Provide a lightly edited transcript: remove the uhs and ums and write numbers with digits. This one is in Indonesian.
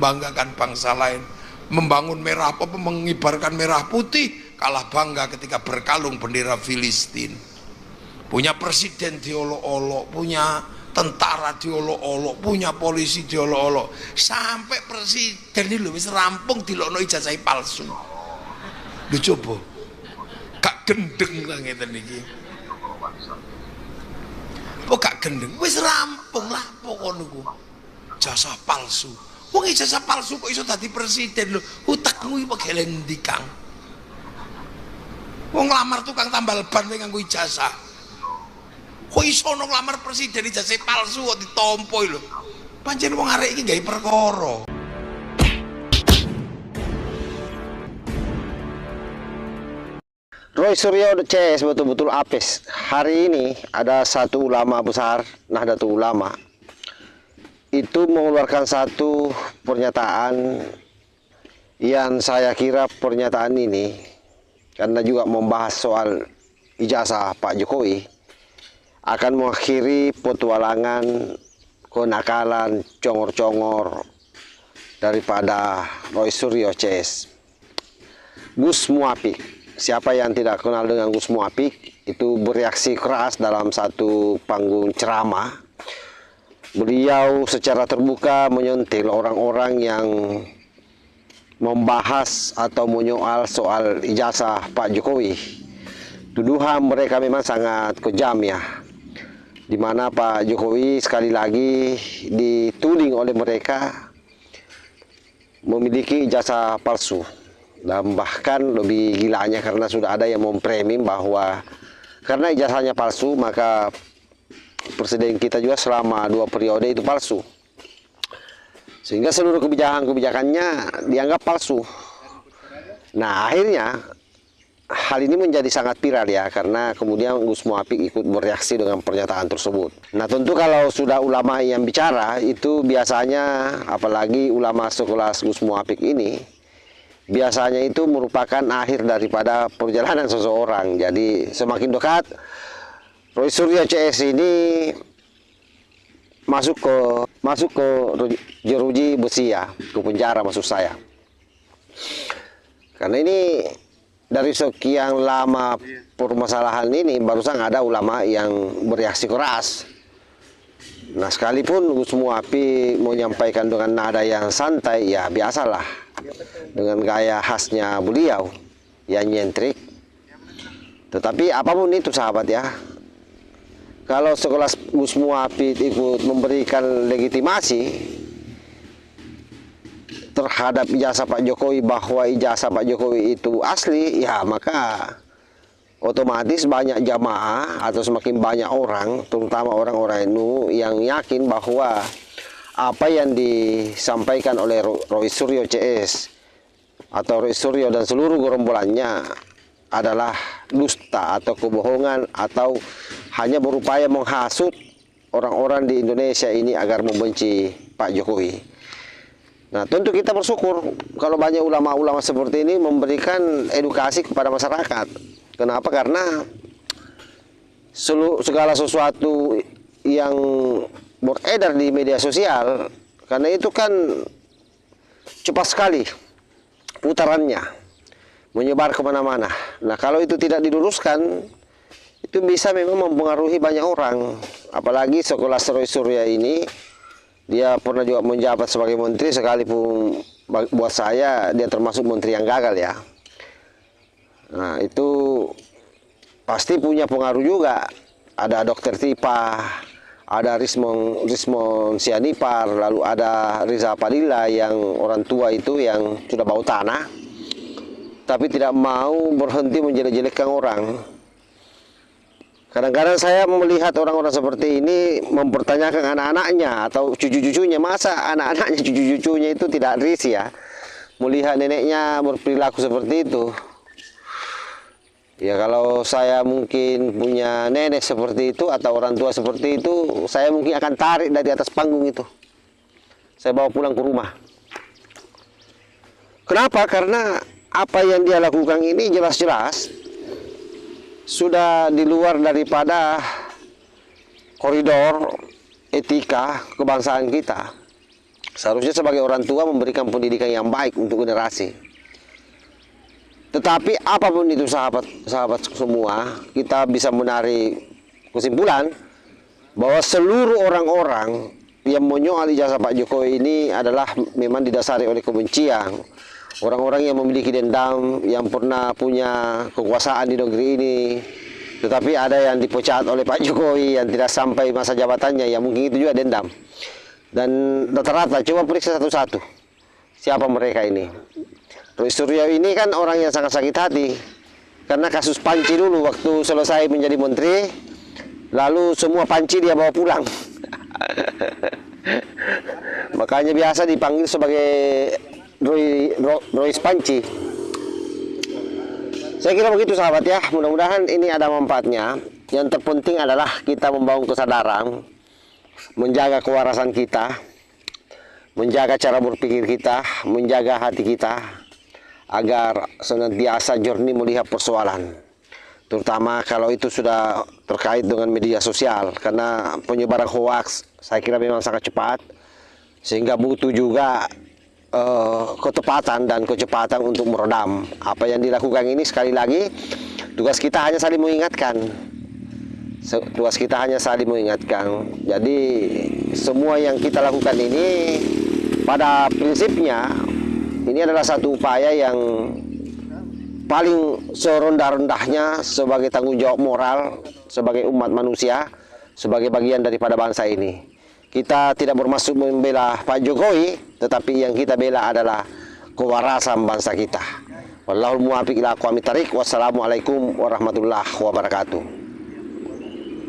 membanggakan bangsa lain, membangun mengibarkan merah putih, kalah bangga ketika berkalung bendera Filistin. Punya presiden diolok-olok, punya tentara diolok-olok, punya polisi diolok-olok, sampai presiden ini wis rampung dilokno ijazah palsu. Lho coba, gak gendeng lah ngeten iki. Kok gak gendeng? Wis rampung lah pokoknya ku. Ijazah palsu. Wong ijazah palsu kok iso dadi presiden lho. Utekmu iki pegeleng ndi, Kang? Wong nglamar tukang tambal ban nganggo ijazah. Kok iso ono nglamar presiden ijazah palsu kok ditompo lho. Pancen wong arek iki gawe perkara. Roy Suryo CS betul-betul apes. Hari ini ada satu ulama besar, Nahdlatul Ulama, itu mengeluarkan satu pernyataan yang saya kira pernyataan ini, karena juga membahas soal ijazah Pak Jokowi, akan mengakhiri petualangan, kenakalan, congor-congor daripada Roy Suryo CS. Gus Muhafik. Siapa yang tidak kenal dengan Gus Muhafik itu bereaksi keras dalam satu panggung ceramah. Beliau secara terbuka menyentil orang-orang yang membahas atau menyoal soal ijazah Pak Jokowi. Tuduhan mereka memang sangat kejam ya, dimana Pak Jokowi sekali lagi dituding oleh mereka memiliki ijazah palsu. Dan bahkan lebih gilanya karena sudah ada yang memframing bahwa karena ijazahnya palsu maka presiden kita juga selama 2 periode itu palsu, sehingga seluruh kebijakannya dianggap palsu. Nah akhirnya hal ini menjadi sangat viral ya, karena kemudian Gus Muhafik ikut bereaksi dengan pernyataan tersebut. Nah tentu kalau sudah ulama yang bicara itu biasanya, apalagi ulama sekelas Gus Muhafik ini, biasanya itu merupakan akhir daripada perjalanan seseorang. Jadi semakin dekat Roy Suryo CS ini masuk ke jeruji besi ya, ke penjara maksud saya. Karena ini dari sekian lama permasalahan ini barusan ada ulama yang bereaksi keras. Nah sekalipun Gus Muhafik menyampaikan dengan nada yang santai, ya biasalah, dengan gaya khasnya beliau yang nyentrik. Tetapi apapun itu sahabat ya, kalau sekelas Gus Muhafik ikut memberikan legitimasi terhadap ijazah Pak Jokowi, bahwa ijazah Pak Jokowi itu asli, ya maka otomatis banyak jamaah atau semakin banyak orang, terutama orang-orang NU yang yakin bahwa apa yang disampaikan oleh Roy Suryo CS atau Roy Suryo dan seluruh gerombolannya adalah dusta atau kebohongan, atau hanya berupaya menghasut orang-orang di Indonesia ini agar membenci Pak Jokowi. Nah tentu kita bersyukur kalau banyak ulama-ulama seperti ini memberikan edukasi kepada masyarakat. Kenapa? Karena segala sesuatu yang beredar di media sosial, karena itu kan cepat sekali putarannya, menyebar kemana-mana. Nah kalau itu tidak diluruskan, itu bisa memang mempengaruhi banyak orang. Apalagi sekelas Roy Suryo ini, dia pernah juga menjabat sebagai menteri, sekalipun buat saya dia termasuk menteri yang gagal ya. Nah itu pasti punya pengaruh juga. Ada Dokter Tipa, ada Rismon Sianipar, lalu ada Riza Padilla yang orang tua itu yang sudah bau tanah, tapi tidak mau berhenti menjelek-jelekkan orang. Kadang-kadang saya melihat orang-orang seperti ini mempertanyakan anak-anaknya atau cucu-cucunya. Masa anak-anaknya, cucu-cucunya itu tidak risih ya melihat neneknya berperilaku seperti itu? Ya kalau saya mungkin punya nenek seperti itu atau orang tua seperti itu, saya mungkin akan tarik dari atas panggung itu. Saya bawa pulang ke rumah. Kenapa? Karena apa yang dia lakukan ini jelas-jelas sudah di luar daripada koridor etika kebangsaan kita. Seharusnya sebagai orang tua memberikan pendidikan yang baik untuk generasi. Tetapi apapun itu sahabat semua, kita bisa menarik kesimpulan bahwa seluruh orang-orang yang menyoal ijazah Pak Jokowi ini adalah memang didasari oleh kebencian. Orang-orang yang memiliki dendam, yang pernah punya kekuasaan di negeri ini, tetapi ada yang dipecat oleh Pak Jokowi yang tidak sampai masa jabatannya, yang mungkin itu juga dendam. Dan rata-rata coba periksa satu-satu siapa mereka ini. Roy Suryo ini kan orang yang sangat sakit hati karena kasus panci dulu waktu selesai menjadi menteri, lalu semua panci dia bawa pulang. Makanya biasa dipanggil sebagai Roy Panci. Saya kira begitu sahabat ya, mudah-mudahan ini ada manfaatnya. Yang terpenting adalah kita membangun kesadaran, menjaga kewarasan kita, menjaga cara berpikir kita, menjaga hati kita, agar senantiasa jernih melihat persoalan. Terutama kalau itu sudah terkait dengan media sosial, karena penyebaran hoaks saya kira memang sangat cepat, sehingga butuh juga ketepatan dan kecepatan untuk meredam. Apa yang dilakukan ini sekali lagi, tugas kita hanya saling mengingatkan. Tugas kita hanya saling mengingatkan. Jadi semua yang kita lakukan ini pada prinsipnya ini adalah satu upaya yang paling serendah-rendahnya sebagai tanggung jawab moral sebagai umat manusia, sebagai bagian daripada bangsa ini. Kita tidak bermaksud membela Pak Jokowi, tetapi yang kita bela adalah kewarasan bangsa kita. Wallahul muwaffiq ila aqwamit thariq. Wassalamualaikum warahmatullahi wabarakatuh.